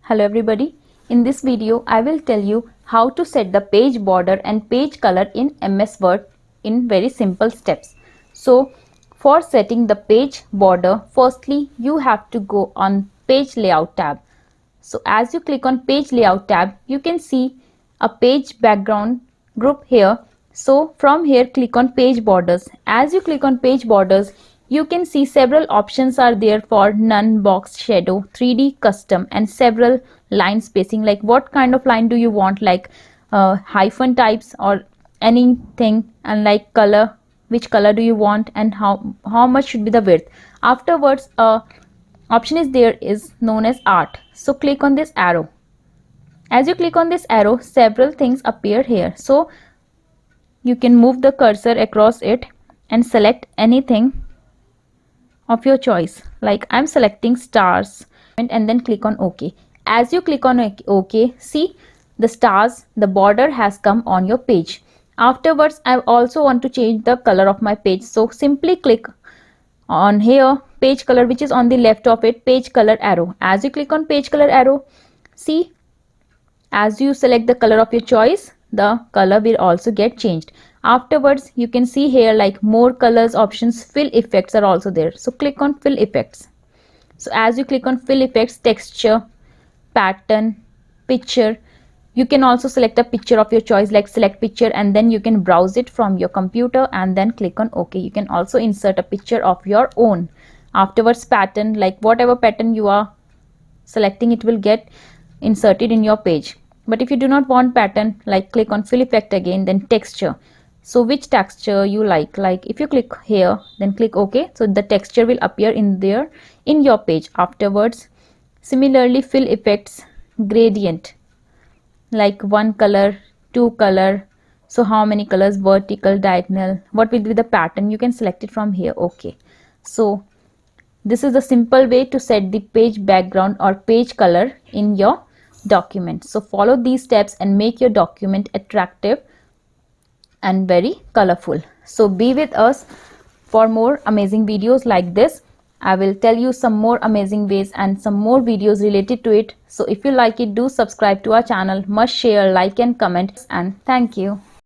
Hello everybody. In this video, I will tell you how to set the page border and page color in MS Word in very simple steps. So, for setting the page border, firstly, you have to go on Page Layout tab. So, as you click on Page Layout tab, you can see a page background group here. So, from here, click on Page Borders. As you click on Page Borders, you can see several options are there for none, box, shadow, 3D, custom, and several line spacing. Like what kind of line do you want, like hyphen types or anything, and like color, which color do you want, and how much should be the width. Afterwards, option is there is known as art. So click on this arrow. As you click on this arrow, several things appear here. So you can move the cursor across it and select anything of your choice. Like I'm selecting stars and then click on OK. As you click on OK, see the stars, the border has come on your page. Afterwards, I also want to change the color of my page. So simply click on here page color, which is on the left of it, page color arrow. As you click on page color arrow, see as you select the color of your choice, the color will also get changed. Afterwards, you can see here like more colors options, fill effects are also there. So click on fill effects. So as you click on fill effects, texture, pattern, picture, you can also select a picture of your choice, like select picture, and then you can browse it from your computer and then click on OK. You can also insert a picture of your own. Afterwards, pattern, like whatever pattern you are selecting, it will get inserted in your page. But if you do not want pattern, like click on fill effect again, then texture. So which texture you like if you click here, then click OK. So the texture will appear in there in your page. Afterwards, similarly fill effects, gradient, like one color, two color. So how many colors, vertical, diagonal, what will be the pattern, you can select it from here. OK. So this is the simple way to set the page background or page color in your document. So follow these steps and make your document attractive and very colorful. So be with us for more amazing videos like this. I will tell you some more amazing ways and some more videos related to it. So if you like it, do subscribe to our channel, must share, like and comment, and thank you.